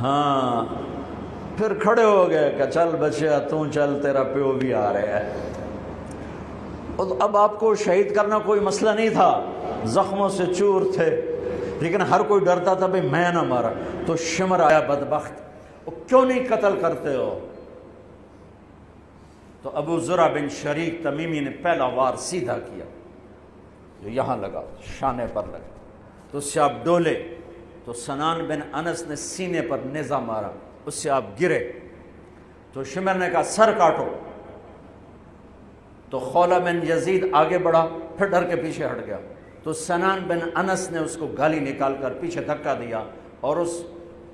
ہاں پھر کھڑے ہو گئے کہ چل بچیا تو چل، تیرا پیو بھی آ رہا ہے۔ اب آپ کو شہید کرنا کوئی مسئلہ نہیں تھا، زخموں سے چور تھے، لیکن ہر کوئی ڈرتا تھا بھئی میں نہ مارا۔ تو شمر آیا بدبخت، وہ کیوں نہیں قتل کرتے ہو؟ تو ابو زرع بن شریک تمیمی نے پہلا وار سیدھا کیا، جو یہاں لگا، شانے پر لگا، تو اس سے آپ ڈولے، تو سنان بن انس نے سینے پر نیزہ مارا، اس سے آپ گرے، تو شمر نے کہا سر کاٹو، تو خولہ بن یزید آگے بڑھا، پھر ڈر کے پیچھے ہٹ گیا، تو سنان بن انس نے اس کو گالی نکال کر پیچھے دھکا دیا، اور اس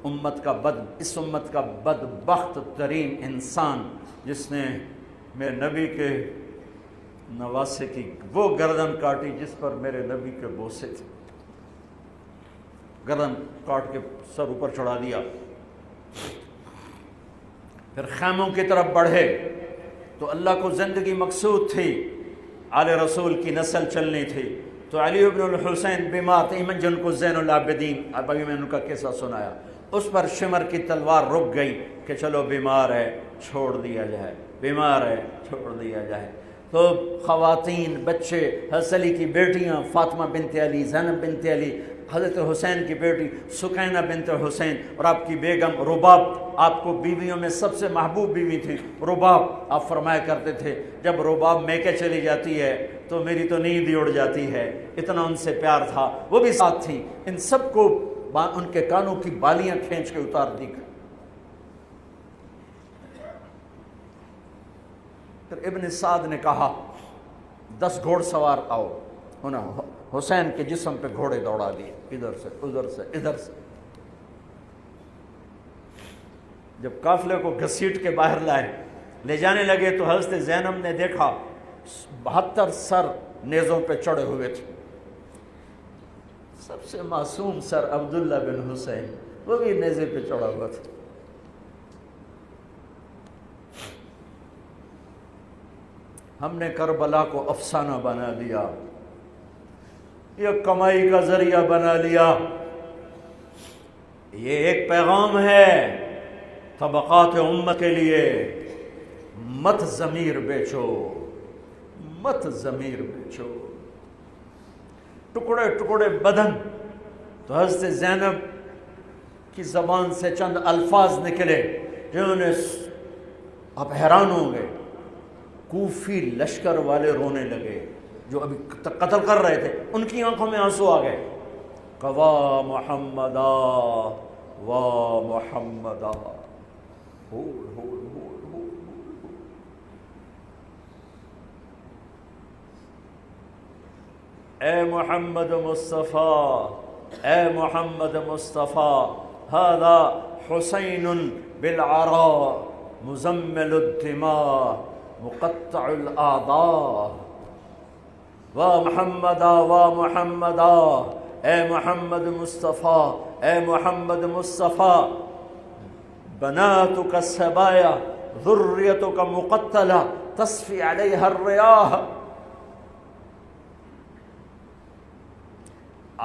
امت کا بدبخت ترین انسان جس نے میرے نبی کے نواسے کی وہ گردن کاٹی جس پر میرے نبی کے بوسے تھے، گردن کاٹ کے سر اوپر چڑھا دیا۔ پھر خیموں کی طرف بڑھے، تو اللہ کو زندگی مقصود تھی، آل رسول کی نسل چلنی تھی، تو علی ابن الحسین بیمار تھے، جن کو زین العابدین، ابھی میں نے ان کا قصہ سنایا، اس پر شمر کی تلوار رک گئی کہ چلو بیمار ہے چھوڑ دیا جائے، بیمار ہے چھوڑ دیا جائے۔ تو خواتین، بچے، حضرت علی کی بیٹیاں فاطمہ بنت علی، زینب بنت علی، حضرت حسین کی بیٹی سکینہ بنت حسین، اور آپ کی بیگم رباب، آپ کو بیویوں میں سب سے محبوب بیوی تھی رباب۔ آپ فرمایا کرتے تھے جب رباب میکے چلی جاتی ہے تو میری تو نیند ہی اڑ جاتی ہے، اتنا ان سے پیار تھا، وہ بھی ساتھ تھی۔ ان سب کو ان کے کانوں کی بالیاں کھینچ کے اتار دی گئی۔ پھر ابن سعد نے کہا 10 گھوڑ سوار آؤ، انہوں حسین کے جسم پہ گھوڑے دوڑا دیے، ادھر سے ادھر سے ادھر سے۔ جب قافلے کو گھسیٹ کے باہر لائے، لے جانے لگے، تو حضرت زینب نے دیکھا 72 سر نیزوں پہ چڑھے ہوئے تھے، سب سے معصوم سر عبداللہ بن حسین، وہ بھی نیزے پہ چڑھا ہوا تھا۔ ہم نے کربلا کو افسانہ بنا دیا، یہ کمائی کا ذریعہ بنا لیا۔ یہ ایک پیغام ہے طبقات امت کے لیے، مت ضمیر بیچو، مت ضمیر بیچو۔ ٹکڑے ٹکڑے بدن، تو حضرت زینب کی زبان سے چند الفاظ نکلے جنہوں نے، آپ حیران ہوں گے، کوفی لشکر والے رونے لگے جو ابھی قتل کر رہے تھے، ان کی آنکھوں میں آنسو آ گئے۔ قوا محمدا وا محمدا، اے محمد مصطفیٰ، اے محمد مصطفیٰ، هذا حسین بالعراء مزمل الدماء مقطع الاعضاء، وا محمدا وا محمدا، اے محمد مصطفیٰ، اے محمد مصطفیٰ، بناتک السبایا ذریتک مقتلہ تصفی علیہا الریاح۔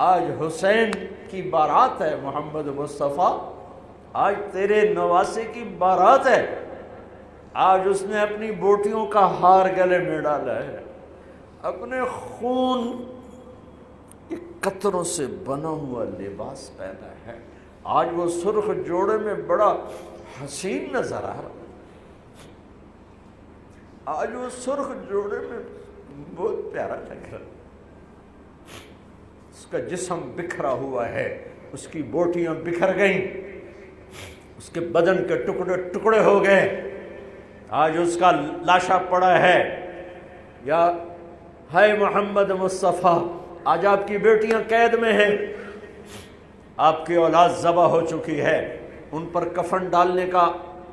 آج حسین کی بارات ہے محمد مصطفیٰ، آج تیرے نواسے کی بارات ہے، آج اس نے اپنی بوٹیوں کا ہار گلے میں ڈالا ہے، اپنے خون کے قطروں سے بنا ہوا لباس پہنا ہے، آج وہ سرخ جوڑے میں بڑا حسین نظر آ رہا، آج وہ سرخ جوڑے میں بہت پیارا لگ رہا، اس کا جسم بکھرا ہوا ہے، اس کی بوٹیاں بکھر گئیں، اس کے بدن کے ٹکڑے ٹکڑے ہو گئے، آج اس کا لاشا پڑا ہے۔ یا ہے محمد مصطفیٰ، آج آپ کی بیٹیاں قید میں ہیں، آپ کی اولاد ذبح ہو چکی ہے، ان پر کفن ڈالنے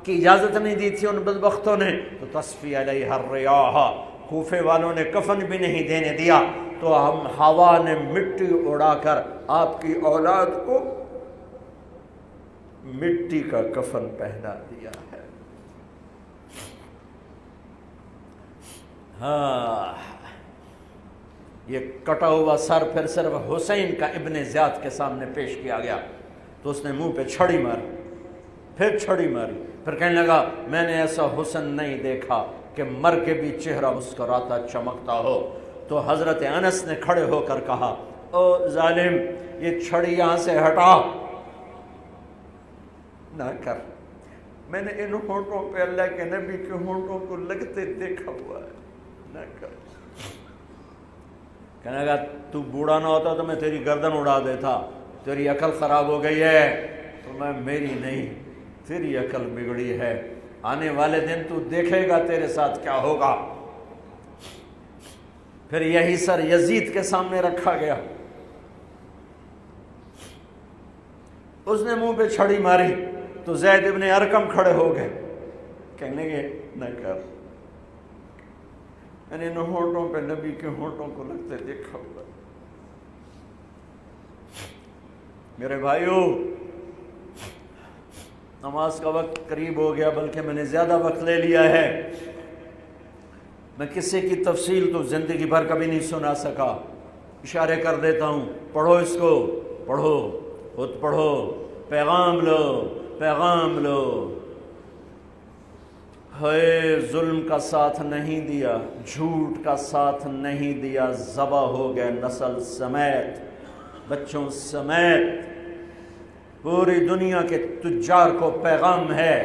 کی اجازت نہیں دی تھی ان بدبختوں نے، تو تصفی علیہ الریاح، کوفے والوں نے کفن بھی نہیں دینے دیا، تو ہم ہوا نے مٹی اڑا کر آپ کی اولاد کو مٹی کا کفن پہنا دیا ہے۔ ہاں، یہ کٹا ہوا سر پھر صرف حسین کا ابن زیاد کے سامنے پیش کیا گیا، تو اس نے منہ پہ چھڑی مار، پھر چھڑی ماری، پھر کہنے لگا میں نے ایسا حسن نہیں دیکھا کہ مر کے بھی چہرہ مسکراتا چمکتا ہو۔ تو حضرت انس نے کھڑے ہو کر کہا او ظالم، یہ چھڑی یہاں سے ہٹا، نہ کر، میں نے ان ہونٹوں پہ اللہ کے نبی کے ہونٹوں کو لگتے دیکھا ہوا ہے، نہ کر۔ کہنے لگا تو بوڑھا نہ ہوتا تو میں تیری گردن اڑا دیتا، تیری عقل خراب ہو گئی ہے۔ تو میں میری نہیں، تیری عقل بگڑی ہے، آنے والے دن تو دیکھے گا تیرے ساتھ کیا ہوگا۔ پھر یہی سر یزید کے سامنے رکھا گیا، اس نے منہ پہ چھڑی ماری تو زید ابن ارقم کھڑے ہو گئے، کہنے لگے نہ کر، میں نے ان ہونٹوں پہ نبی کے ہونٹوں کو لگتے دیکھا ہوا۔ میرے بھائیو، نماز کا وقت قریب ہو گیا، بلکہ میں نے زیادہ وقت لے لیا ہے۔ میں کسی کی تفصیل تو زندگی بھر کبھی نہیں سنا سکا، اشارے کر دیتا ہوں، پڑھو اس کو، پڑھو، خود پڑھو، پیغام لو، پیغام لو۔ ہے ظلم کا ساتھ نہیں دیا، جھوٹ کا ساتھ نہیں دیا، ذبح ہو گئے نسل سمیت، بچوں سمیت۔ پوری دنیا کے تجار کو پیغام ہے،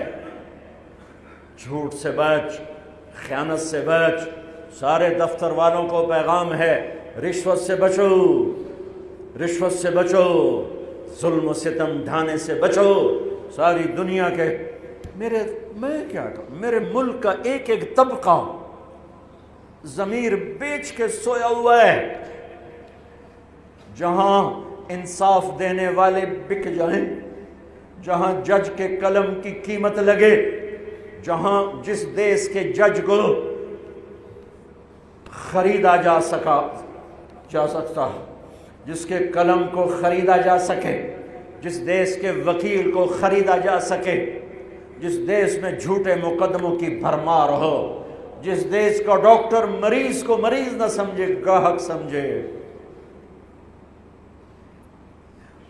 جھوٹ سے بچ، خیانت سے بچ۔ سارے دفتر والوں کو پیغام ہے، رشوت سے بچو، رشوت سے بچو، ظلم و ستم ڈھانے سے بچو۔ ساری دنیا کے میں کیا کہوں، میرے ملک کا ایک ایک طبقہ ضمیر بیچ کے سویا ہوا ہے۔ جہاں انصاف دینے والے بک جائیں، جہاں جج کے قلم کی قیمت لگے، جہاں جس دیس کے جج کو خریدا جا سکتا، جس کے قلم کو خریدا جا سکے، جس دیس کے وکیل کو خریدا جا سکے، جس دیس میں جھوٹے مقدموں کی بھرمار ہو، جس دیس کا ڈاکٹر مریض کو مریض نہ سمجھے، گاہک سمجھے،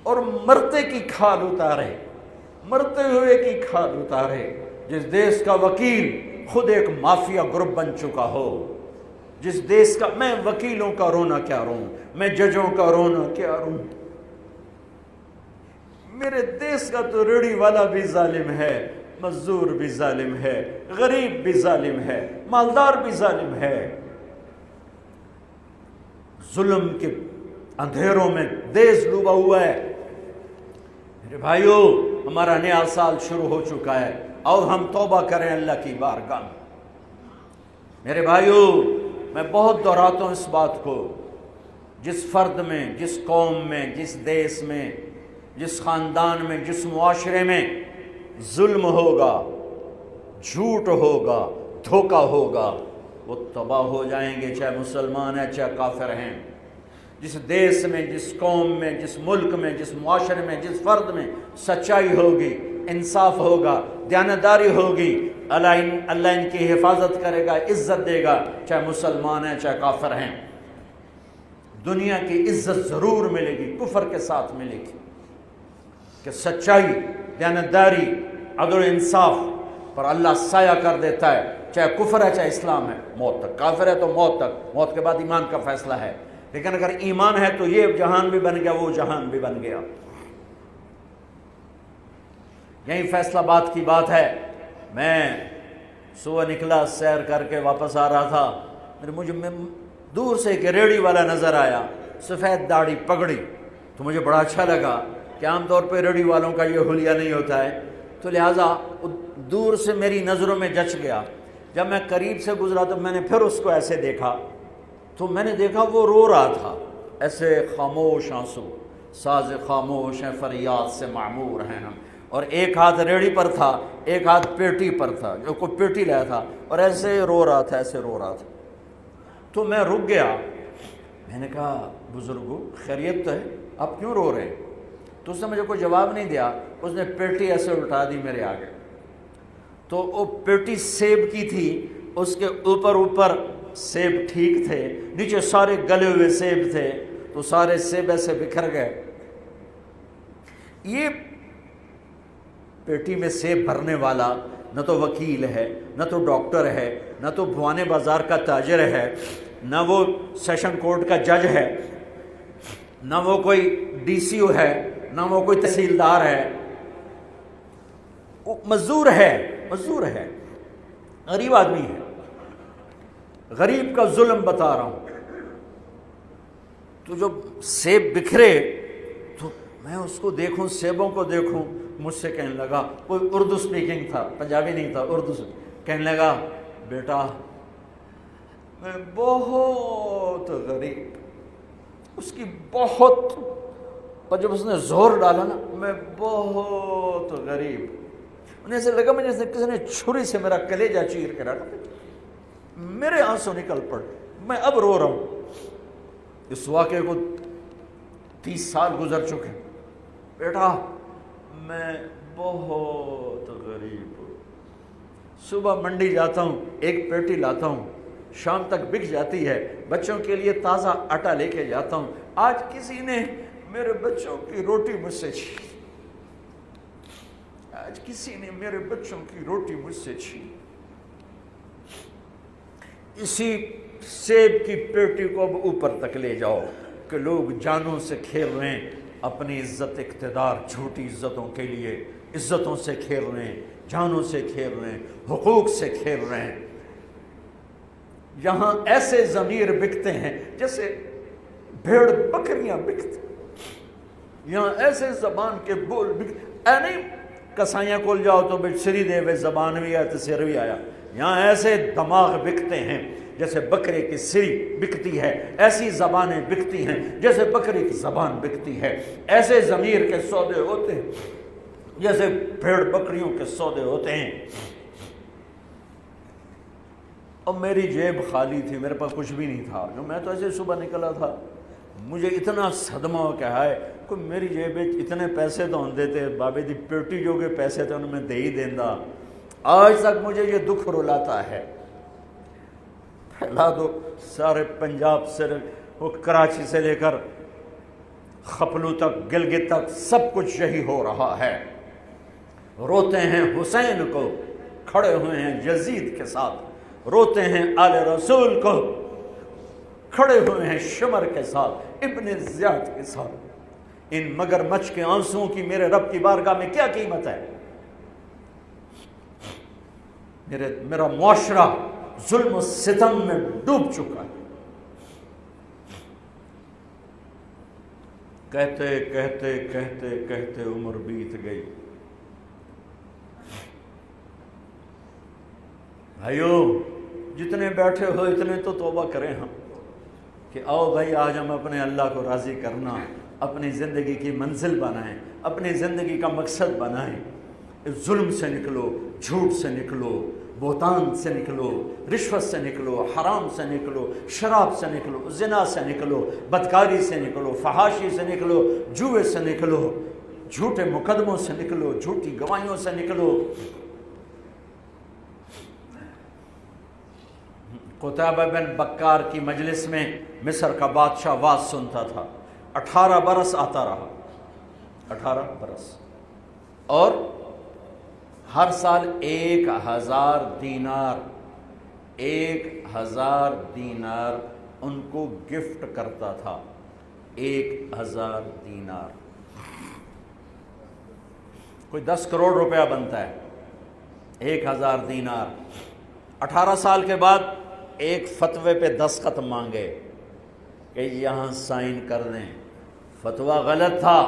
اور مرتے کی کھال اتارے، مرتے ہوئے کی کھال اتارے، جس دیس کا وکیل خود ایک مافیا گروپ بن چکا ہو، جس دیس کا، میں وکیلوں کا رونا کیا روں، میں ججوں کا رونا کیا روں، میرے دیس کا تو ریڑھی والا بھی ظالم ہے، مزدور بھی ظالم ہے، غریب بھی ظالم ہے، مالدار بھی ظالم ہے۔ ظلم کے اندھیروں میں دیس ڈوبا ہوا ہے۔ میرے بھائیو، ہمارا نیا سال شروع ہو چکا ہے، اور ہم توبہ کریں اللہ کی بارگاہ میں۔ میرے بھائیو، میں بہت دہراتا ہوں اس بات کو، جس فرد میں، جس قوم میں، جس دیس میں، جس خاندان میں، جس معاشرے میں ظلم ہوگا، جھوٹ ہوگا، دھوکہ ہوگا، وہ تباہ ہو جائیں گے، چاہے مسلمان ہیں چاہے کافر ہیں۔ جس دیس میں، جس قوم میں، جس ملک میں، جس معاشرے میں، جس فرد میں سچائی ہوگی، انصاف ہوگا، دیانتداری ہوگی، اللہ ان کی حفاظت کرے گا، عزت دے گا، چاہے مسلمان ہیں چاہے کافر ہیں۔ دنیا کی عزت ضرور ملے گی، کفر کے ساتھ ملے گی، کہ سچائی، دیانتداری، عدل و انصاف پر اللہ سایہ کر دیتا ہے، چاہے کفر ہے چاہے اسلام ہے، موت تک۔ کافر ہے تو موت تک، موت کے بعد ایمان کا فیصلہ ہے، لیکن اگر ایمان ہے تو یہ جہان بھی بن گیا، وہ جہان بھی بن گیا۔ یہی فیصلہ بات کی بات ہے۔ میں صبح نکلا، سیر کر کے واپس آ رہا تھا، مجھے دور سے ایک ریڑھی والا نظر آیا، سفید داڑھی، پگڑی، تو مجھے بڑا اچھا لگا کہ عام طور پہ ریڑھی والوں کا یہ حلیہ نہیں ہوتا ہے، تو لہٰذا دور سے میری نظروں میں جچ گیا۔ جب میں قریب سے گزرا تو میں نے پھر اس کو ایسے دیکھا، تو میں نے دیکھا وہ رو رہا تھا، ایسے خاموش آنسو، ساز خاموش ہیں فریاد سے معمور ہیں ہم، اور ایک ہاتھ ریڑھی پر تھا، ایک ہاتھ پیٹی پر تھا، جو کوئی پیٹی لایا تھا، اور ایسے رو رہا تھا، ایسے رو رہا تھا۔ تو میں رک گیا، میں نے کہا بزرگو خیریت تو ہے، آپ کیوں رو رہے ہیں؟ تو اس نے مجھے کوئی جواب نہیں دیا، اس نے پیٹی ایسے اٹھا دی میرے آگے، تو وہ پیٹی سیب کی تھی، اس کے اوپر سیب ٹھیک تھے، نیچے سارے گلے ہوئے سیب تھے، تو سارے سیب ایسے بکھر گئے۔ یہ پیٹی میں سیب بھرنے والا نہ تو وکیل ہے، نہ تو ڈاکٹر ہے، نہ تو بھوانے بازار کا تاجر ہے، نہ وہ سیشن کورٹ کا جج ہے، نہ وہ کوئی ڈی سی او ہے، نہ وہ کوئی تحصیلدار ہے، وہ مزدور ہے، غریب آدمی ہے۔ غریب کا ظلم بتا رہا ہوں۔ تو جب سیب بکھرے تو میں اس کو دیکھوں، سیبوں کو دیکھوں، مجھ سے کہنے لگا، کوئی اردو سپیکنگ تھا، پنجابی نہیں تھا، اردو کہنے لگا، بیٹا میں بہت غریب، اس کی بہت، اور جب اس نے زور ڈالا نا، میں بہت غریب، انہیں ایسے لگا مجھے کسی نے چھری سے میرا کلیجہ چیر کے رکھا، میرے آنسو نکل پڑے، میں اب رو رہا ہوں۔ اس واقعے کو 30 سال گزر چکے۔ بیٹا میں بہت غریب ہوں، صبح منڈی جاتا ہوں، ایک پیٹی لاتا ہوں، شام تک بک جاتی ہے، بچوں کے لیے تازہ آٹا لے کے جاتا ہوں، آج کسی نے میرے بچوں کی روٹی مجھ سے چھین، آج کسی نے میرے بچوں کی روٹی مجھ سے چھین۔ اسی سیب کی پیٹی کو اب اوپر تک لے جاؤ کہ لوگ جانوں سے کھیل رہے ہیں، اپنی عزت اقتدار، جھوٹی عزتوں کے لیے عزتوں سے کھیل رہے ہیں، جانوں سے کھیل رہے ہیں، حقوق سے کھیل رہے ہیں۔ یہاں ایسے ضمیر بکتے ہیں جیسے بھیڑ بکریاں بکتے، یہاں ایسے زبان کے بول بکتے، اے نہیں کسائیاں کول جاؤ تو بچ سری دے وے زبان بھی آیا تو سر بھی آیا، یہاں ایسے دماغ بکتے ہیں جیسے بکرے کی سری بکتی ہے، ایسی زبانیں بکتی ہیں جیسے بکری کی زبان بکتی ہے، ایسے ضمیر کے سودے ہوتے ہیں جیسے بھیڑ بکریوں کے سودے ہوتے ہیں۔ اب میری جیب خالی تھی، میرے پاس کچھ بھی نہیں تھا، میں تو ایسے صبح نکلا تھا، مجھے اتنا صدمہ ہو کہ ہائے کوئی میری جیب اتنے پیسے تو ہم دیتے، بابے دی پیٹی جو کے پیسے تھے انہوں میں دے ہی دیندہ، آج تک مجھے یہ دکھ رلاتا ہے۔ پھیلا دو سارے پنجاب سے، وہ کراچی سے لے کر خپلو تک، گلگت تک، سب کچھ یہی ہو رہا ہے۔ روتے ہیں حسین کو، کھڑے ہوئے ہیں یزید کے ساتھ، روتے ہیں آل رسول کو، کھڑے ہوئے ہیں شمر کے ساتھ، ابن زیاد کے ساتھ۔ ان مگرمچھ کے آنسوؤں کی میرے رب کی بارگاہ میں کیا قیمت ہے؟ میرا معاشرہ ظلم و ستم میں ڈوب چکا ہے۔ کہتے کہتے کہتے کہتے عمر بیت گئی۔ بھائیو جتنے بیٹھے ہو اتنے تو توبہ کریں ہم، کہ آؤ بھائی آج ہم اپنے اللہ کو راضی کرنا، اپنی زندگی کی منزل بنائیں، اپنی زندگی کا مقصد بنائیں۔ ظلم سے نکلو، جھوٹ سے نکلو، بہتان سے نکلو، رشوت سے نکلو، حرام سے نکلو، شراب سے نکلو، زنا سے نکلو، بدکاری سے نکلو، فحاشی سے نکلو، جوئے سے نکلو، جھوٹے مقدموں سے نکلو، جھوٹی گواہیوں سے نکلو۔ قتیبہ بن بکار کی مجلس میں مصر کا بادشاہ واز سنتا تھا، 18 برس آتا رہا، 18 برس، اور ہر سال 1000 دینار، 1000 دینار ان کو گفٹ کرتا تھا، 1000 دینار، کوئی 10 کروڑ روپیہ بنتا ہے، 1000 دینار۔ 18 سال کے بعد ایک فتوے پہ دستخط مانگے کہ یہاں سائن کر دیں، فتویٰ غلط تھا،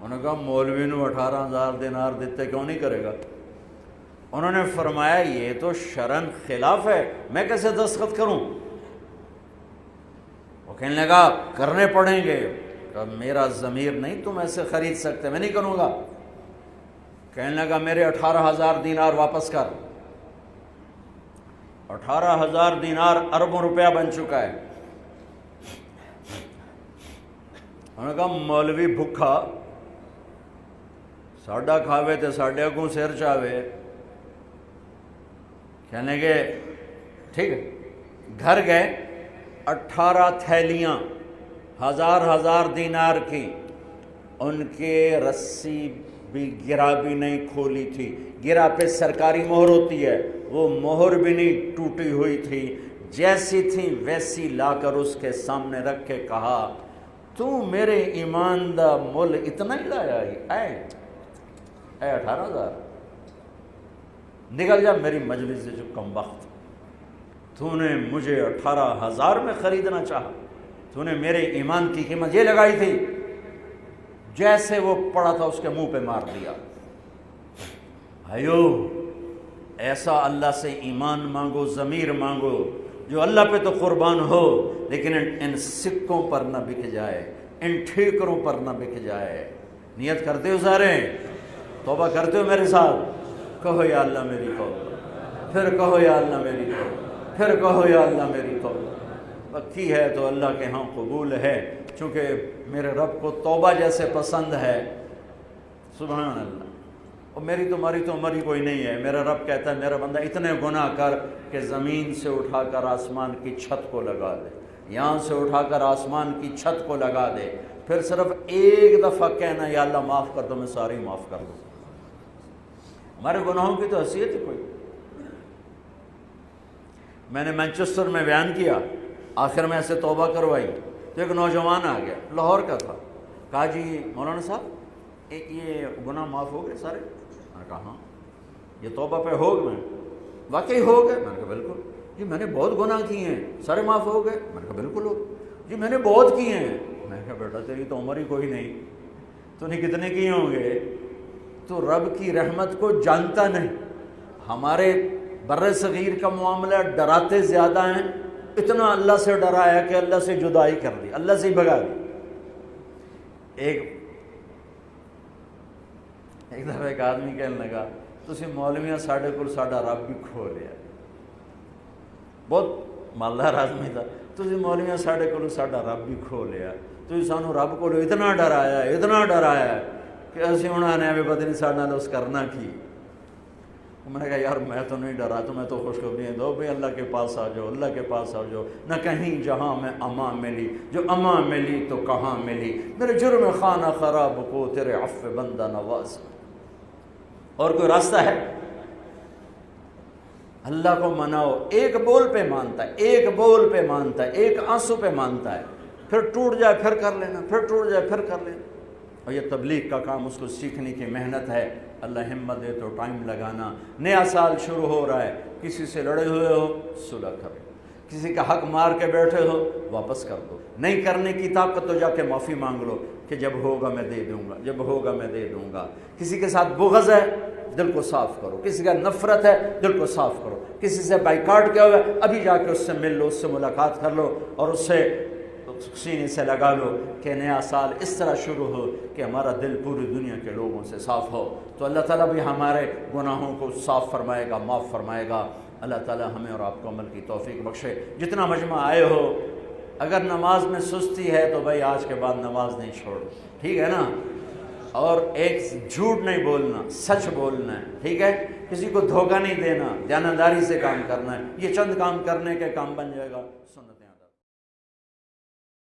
انہوں نے کہا مولوی نو 18,000 دینار دیتے کیوں نہیں کرے گا؟ انہوں نے فرمایا یہ تو شرعاً خلاف ہے، میں کیسے دستخط کروں؟ وہ کہنے لگا کرنے پڑیں گے، کہ میرا ضمیر نہیں تم ایسے خرید سکتے، میں نہیں کروں گا۔ کہنے لگا میرے 18,000 دینار واپس کر۔ 18,000 دینار اربوں روپیہ بن چکا ہے۔ انہوں نے کہا مولوی بھکھا ساڈا کھاوے تے ساڈے اگوں سر چاوے، کہنے کے ٹھیک ہے۔ گھر گئے، 18 تھیلیاں 1000 دینار کی، ان کے رسی بھی گرا بھی نہیں کھولی تھی، گرا پہ سرکاری مہر ہوتی ہے، وہ مہر بھی نہیں ٹوٹی ہوئی تھی، جیسی تھی ویسی لا کر اس کے سامنے رکھ کے کہا تو میرے ایمان دا مول اتنا ہی لایا اے 18,000 نکل جا میری مجلس سے جو کم وقت، تو نے مجھے 18,000 میں خریدنا چاہا، تو نے میرے ایمان کی قیمت یہ لگائی تھی، جیسے وہ پڑا تھا اس کے منہ پہ مار دیا۔ بھائیو ایسا اللہ سے ایمان مانگو، ضمیر مانگو جو اللہ پہ تو قربان ہو، لیکن ان سکوں پر نہ بک جائے، ان ٹھیکروں پر نہ بک جائے۔ نیت کرتے ہو سارے؟ توبہ کرتے ہو میرے ساتھ؟ کہو یا اللہ میری توبہ، پھر کہو یا اللہ میری توبہ، پھر کہو یا اللہ میری توبہ۔ پکی ہے تو اللہ کے ہاں قبول ہے، چونکہ میرے رب کو توبہ جیسے پسند ہے، سبحان اللہ۔ اور میری تمہاری تو عمر ہی کوئی نہیں ہے۔ میرا رب کہتا ہے میرا بندہ اتنے گناہ کر کہ زمین سے اٹھا کر آسمان کی چھت کو لگا دے، یہاں سے اٹھا کر آسمان کی چھت کو لگا دے، پھر صرف ایک دفعہ کہنا یا اللہ معاف کر دو، میں ساری معاف کر دوں۔ ہمارے گناہوں کی تو حیثیت ہے کوئی۔ میں نے مینچسٹر میں بیان کیا، آخر میں ایسے توبہ کروائی تو ایک نوجوان آ گیا، لاہور کا تھا، کہا جی مولانا صاحب یہ گناہ معاف ہو گئے سارے؟ میں نے کہا ہاں، یہ توبہ پہ ہو گئے؟ واقعی ہو گئے؟ میں نے کہا بالکل۔ جی میں نے بہت گناہ کیے ہیں، سارے معاف ہو گئے؟ میں نے کہا بالکل ہو گئے۔ جی میں نے بہت کیے ہیں۔ میں نے کہا بیٹا تیری تو عمر ہی کوئی نہیں، تو نے کتنے کیے ہوں گے؟ تو رب کی رحمت کو جانتا نہیں۔ ہمارے بر صغیر کا معاملہ ڈراتے زیادہ ہیں، اتنا اللہ سے ڈرایا کہ اللہ سے جدائی کر دی، اللہ سے ہی بھگا دی۔ ایک دفعہ ایک آدمی کہنے لگا تسی مولویاں ساڈے کول ساڈا رب بھی کھو لیا، بہت مالدار آدمی تھا، تسی مولویاں ساڈے کول ساڈا رب بھی کھو لیا، تسی سانو رب کو اتنا ڈرایا کہ اسی ہن آنے بھی پتہ نہیں ساڈے نال اس کرنا کی۔ میں نے کہا یار میں تو نہیں ڈرا، تمہیں تو خوشخبریاں دو بھئی اللہ کے پاس آ جاؤ، اللہ کے پاس آ جاؤ، نہ کہیں جہاں میں امان ملی، جو امان ملی تو کہاں ملی، میرے جرم خانہ خراب کو تیرے عفو بندہ نواز۔ اور کوئی راستہ ہے؟ اللہ کو مناؤ، ایک بول پہ مانتا ہے، ایک بول پہ مانتا ہے، ایک آنسو پہ مانتا ہے، پھر ٹوٹ جائے پھر کر لینا، پھر ٹوٹ جائے پھر کر لینا۔ اور یہ تبلیغ کا کام، اس کو سیکھنے کی محنت ہے، اللہ ہمت دے تو ٹائم لگانا۔ نیا سال شروع ہو رہا ہے، کسی سے لڑے ہوئے ہو صلح کرو، کسی کا حق مار کے بیٹھے ہو واپس کر دو، نہیں کرنے کی طاقت تو جا کے معافی مانگ لو کہ جب ہوگا میں دے دوں گا، جب ہوگا میں دے دوں گا۔ کسی کے ساتھ بغض ہے دل کو صاف کرو، کسی کا نفرت ہے دل کو صاف کرو، کسی سے بائیکاٹ کیا ہوا ہے ابھی جا کے اس سے مل لو، اس سے ملاقات کر لو اور اس سے سینے سے لگا لو کہ نیا سال اس طرح شروع ہو کہ ہمارا دل پوری دنیا کے لوگوں سے صاف ہو۔ تو اللہ تعالیٰ بھی ہمارے گناہوں کو صاف فرمائے گا، معاف فرمائے گا۔ اللہ تعالیٰ ہمیں اور آپ کو عمل کی توفیق بخشے۔ جتنا مجمع آئے ہو، اگر نماز میں سستی ہے تو بھائی آج کے بعد نماز نہیں چھوڑ، ٹھیک ہے نا؟ اور ایک جھوٹ نہیں بولنا، سچ بولنا ہے، ٹھیک ہے؟ کسی کو دھوکہ نہیں دینا، دیانتداری سے کام کرنا ہے۔ یہ چند کام کرنے کے کام بن جائے گا سنت۔